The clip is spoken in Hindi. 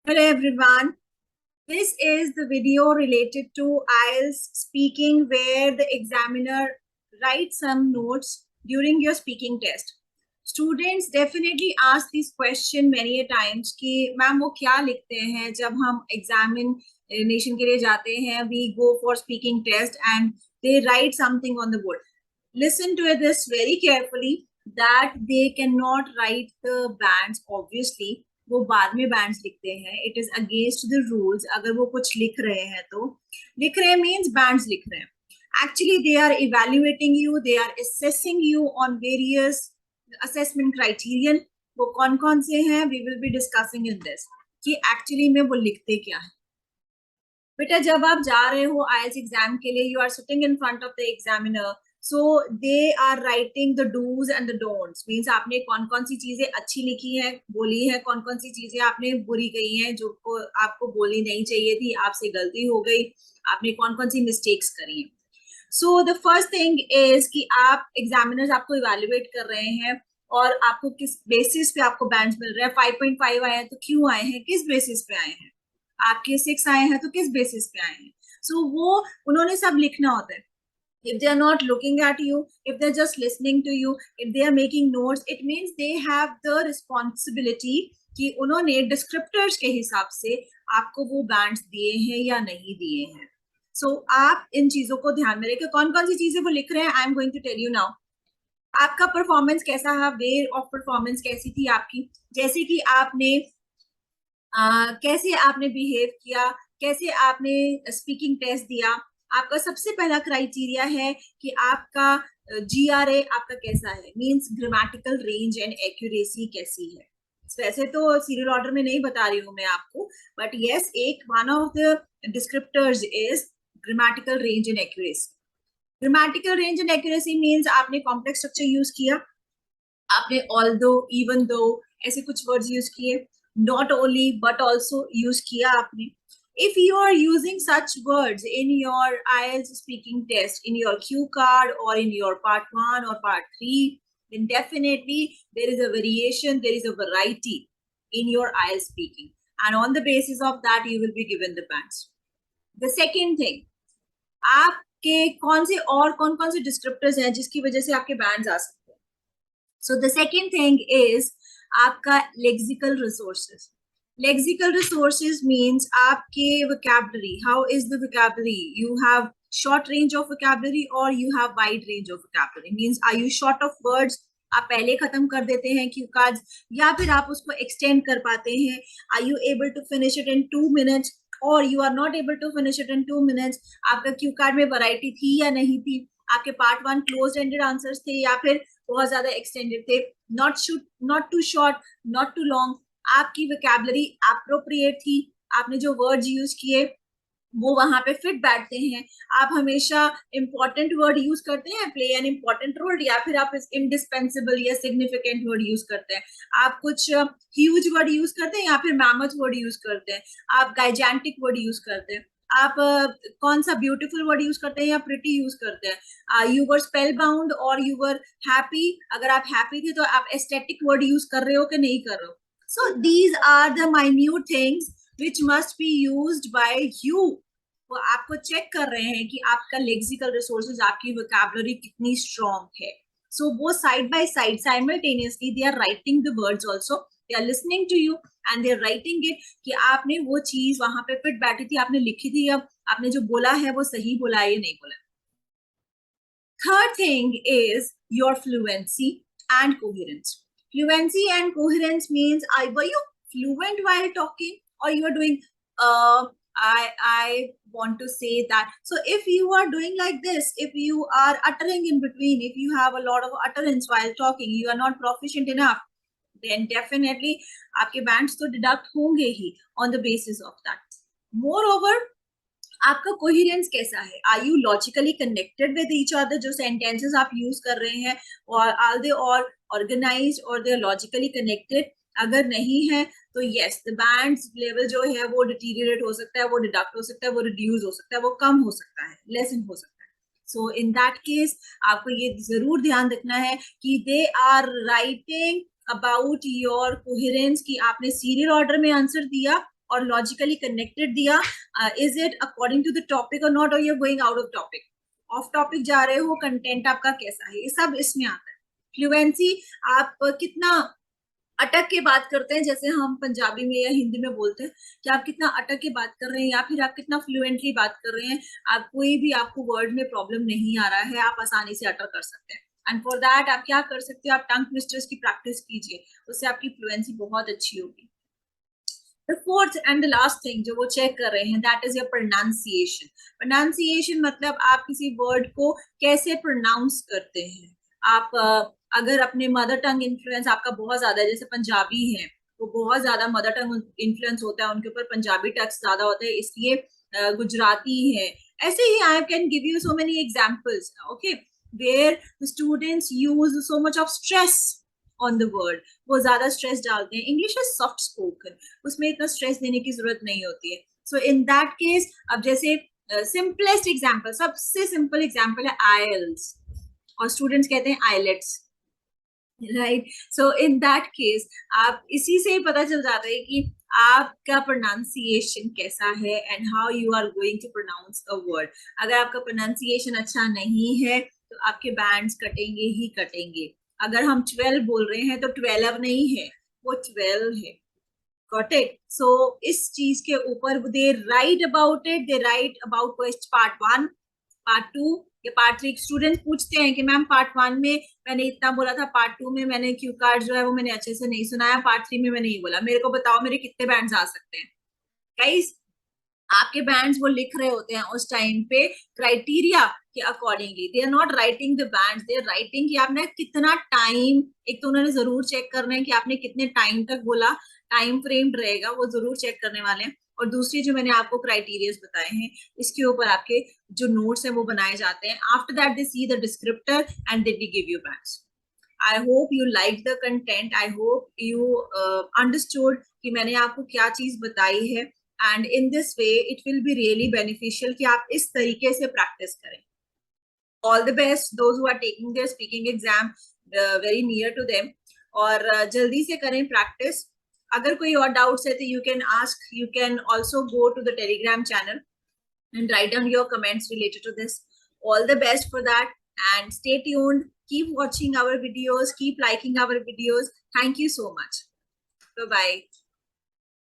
Hello everyone. This is the video related to IELTS speaking where the examiner writes some notes during your speaking test. Students definitely ask this question many a times कि मैम वो क्या लिखते हैं जब हम एग्जामिनेशन के लिए जाते हैं. We go for speaking test and they write something on the board. Listen to this very carefully that they cannot write the bands obviously. वो बाद में बैंड्स लिखते हैं. It is against the rules. अगर वो कुछ लिख रहे हैं तो लिख रहे हैं मीन्स बैंड्स लिख रहे हैं. Actually they are evaluating you, they are assessing you on various assessment criterion. वो कौन कौन से हैं we will be discussing in this कि एक्चुअली में वो लिखते क्या है. बेटा जब आप जा रहे हो आईएलटीएस एग्जाम के लिए, you are sitting in front of the examiner, so they are writing the dos and the don'ts. Means आपने कौन कौन सी चीजें अच्छी लिखी है, बोली है, कौन कौन सी चीजें आपने बुरी गई हैं जो आपको बोलनी नहीं चाहिए थी, आपसे गलती हो गई, आपने कौन कौन सी मिस्टेक्स करी हैं. So the first thing is कि आप एग्जामिनर्स आपको इवेल्युएट कर रहे हैं और आपको किस बेसिस पे आपको बैंड्स मिल रहे हैं. 5.5 आए हैं तो क्यों आए हैं, किस बेसिस पे आए हैं. आपके 6 आए हैं तो किस बेसिस पे आए हैं. सो वो उन्होंने सब लिखना होता है. If they are not looking at you, if they're just listening to you, if they are making notes, it means they have the responsibility कि उन्होंने डिस्क्रिप्टर्स के हिसाब से आपको वो बैंड्स दिए हैं या नहीं दिए हैं. सो आप इन चीजों को ध्यान में रखें. कौन कौन सी चीजें वो लिख रहे हैं I am going to tell you now. आपका परफॉर्मेंस कैसा है, वे ऑफ परफॉर्मेंस कैसी थी आपकी, जैसे कि आपने कैसे आपने बिहेव किया, कैसे आपने स्पीकिंग टेस्ट दिया. आपका सबसे पहला क्राइटेरिया है कि आपका GRA आपका कैसा है, means grammatical range and accuracy कैसी है. वैसे तो सीरियल ऑर्डर में नहीं बता रही हूँ मैं आपको, बट यस एक one of the descriptors is grammatical range and accuracy. Grammatical range and accuracy means आपने कॉम्प्लेक्स स्ट्रक्चर यूज किया, आपने ऑल्दो, इवन दो ऐसे कुछ वर्ड्स यूज किए, not only but also use किया आपने. If you are using such words in your IELTS speaking test, in your cue card or in your part 1 or part 3, then definitely there is a variation, there is a variety in your IELTS speaking, and on the basis of that you will be given the bands. The second thing, आपके कौन से descriptors हैं जिसकी वजह से आपके bands आ सकते हैं. So the second thing is आपका lexical resources. Lexical resources means आपके vocabulary. How is the vocabulary? You have short range of vocabulary और you have wide range of vocabulary. Means are you short of words, आप पहले खत्म कर देते हैं क्यू कार्ड्स, या फिर आप उसको एक्सटेंड कर पाते हैं. Are you able to finish it in 2 minutes और you are not able to finish it in 2 minutes. आपका क्यू कार्ड में वैरायटी थी या नहीं थी, आपके पार्ट 1 क्लोज एंडेड आंसर्स थे या फिर बहुत ज्यादा एक्सटेंडेड थे, not too short, not too long. आपकी वोकैबुलरी एप्रोप्रिएट थी, आपने जो वर्ड्स यूज किए वो वहां पे फिट बैठते हैं. आप हमेशा इंपॉर्टेंट वर्ड यूज करते हैं, प्ले एन इंपॉर्टेंट रोल, या फिर आप इंडिस्पेंसिबल या सिग्निफिकेंट वर्ड यूज करते हैं. आप कुछ ह्यूज वर्ड यूज करते हैं या फिर मैमथ वर्ड यूज करते हैं, आप गाइजेंटिक वर्ड यूज करते हैं, आप कौन सा ब्यूटीफुल वर्ड यूज करते हैं या प्रिटी यूज करते हैं. यू वर स्पेल बाउंड और यू वर हैप्पी. अगर आप हैप्पी थे तो आप एस्थेटिक वर्ड यूज कर रहे हो कि नहीं कर रहे हो. So these are the minute things which must be used by you. वो आपको चेक कर रहे हैं कि आपका लेक्सिकल रिसोर्सेज, आपकी वोकैबुलरी कितनी स्ट्रॉन्ग है. सो वो side by side simultaneously they are writing the words also, they are listening to you and they are writing it कि आपने वो चीज वहां पे फिट बैठी थी, आपने लिखी थी, अब आपने जो बोला है वो सही बोला है या नहीं बोला. Third thing is your fluency and coherence. Fluency and coherence means were you fluent while talking or you are doing I want to say that. So if you are doing like this, if you are uttering in between, if you have a lot of utterance while talking, you are not proficient enough, then definitely आपके bands तो deduct होंगे ही on the basis of that. Moreover, आपका कोहेरेंस कैसा है, are you logically connected with each other. जो सेंटेंसेस आप यूज कर रहे हैं और आर दे और ऑर्गेनाइज्ड और दे आर लॉजिकली कनेक्टेड. अगर नहीं है तो यस द बैंड्स लेवल जो है वो डिटीरियरेट हो सकता है, वो डिडक्ट हो सकता है, वो रिड्यूस हो सकता है, वो कम हो सकता है, लेसन हो सकता है. सो इन दैट केस आपको ये जरूर ध्यान रखना है कि they are writing about your coherence, कि आपने सीरियल ऑर्डर में आंसर दिया और लॉजिकली कनेक्टेड दिया, is it according to the topic और नॉट, और you are going out of topic, off topic जा रहे हो, कंटेंट आपका कैसा है, ये सब इसमें आता है। फ्लुएंसी, आप कितना अटक के बात करते हैं, जैसे हम पंजाबी में या हिंदी में बोलते हैं कि आप कितना अटक के बात कर रहे हैं या फिर आप कितना फ्लुएंटली बात कर रहे हैं। आप कोई भी आपको वर्ड में प्रॉब्लम नहीं आ रहा है, आप आसानी से अटक कर सकते हैं। एंड फॉर दैट आप क्या कर सकते हो, आप टंग ट्विस्टर्स की प्रैक्टिस कीजिए, उससे आपकी फ्लुएंसी बहुत अच्छी होगी। The fourth and the last thing जो वो चेक कर रहे हैं, that is your pronunciation. Pronunciation मतलब आप किसी वर्ड को कैसे प्रोनाउंस करते हैं। आप अगर अपने मदर टंग इन्फ्लुएंस आपका बहुत ज्यादा है, जैसे पंजाबी है, वो बहुत ज्यादा मदर टंग इन्फ्लुएंस होता है, उनके ऊपर पंजाबी टच ज्यादा होता है, इसलिए गुजराती है। ऐसे ही I can give you so many examples, okay, where the students use so much of stress on the word, वो ज्यादा स्ट्रेस डालते हैं। इंग्लिश इज सॉफ्ट स्पोकन, उसमें इतना स्ट्रेस देने की जरूरत नहीं होती है। सो इन दैट केस, अब जैसे सिंपलेस्ट एग्जांपल, सबसे सिंपल एग्जांपल है आइल्स, और स्टूडेंट्स कहते हैं IELTS, right. So in that case आप इसी से ही पता चल जाता है कि आपका प्रोनाउंसिएशन कैसा है and how you are going to pronounce a word. अगर आपका प्रोनाउंसिएशन अच्छा नहीं है तो आपके बैंड्स कटेंगे ही कटेंगे। अगर हम 12 बोल रहे हैं तो 12 नहीं है, वो 12 है। Got it? So इस चीज के ऊपर they write about it, they write about question part 1, part 2 या part 3। स्टूडेंट्स पूछते हैं कि मैम part 1 में मैंने इतना बोला था, part 2 में मैंने क्यू कार्ड जो है वो मैंने अच्छे से नहीं सुनाया, part 3 में मैंने नहीं बोला, मेरे को बताओ मेरे कितने बैंड्स आ सकते हैं। गाइस, आपके बैंड्स वो लिख रहे होते हैं उस टाइम पे क्राइटेरिया के accordingly, they are not writing the bands, they are writing कि आपने कितना टाइम, एक तो उन्होंने जरूर चेक करना है कि आपने कितने टाइम तक बोला, टाइम फ्रेम रहेगा वो जरूर चेक करने वाले हैं। और दूसरी जो मैंने आपको क्राइटेरिया बताए हैं, इसके ऊपर आपके जो नोट्स है वो बनाए जाते हैं। After that they see the descriptor and they give you bands. I hope you liked the content. I hope you understood कि मैंने आपको क्या चीज बताई है, and in this way it will be really beneficial कि आप इस तरीके से प्रैक्टिस करें। All the best those who are taking their speaking exam very near to them, और जल्दी से करें प्रैक्टिस। अगर कोई और डाउट्स है तो you can ask, you can also go to the Telegram channel and write down your comments related to this. All the best for that, and stay tuned. Keep watching our videos, keep liking our videos. Thank you so much. Bye bye.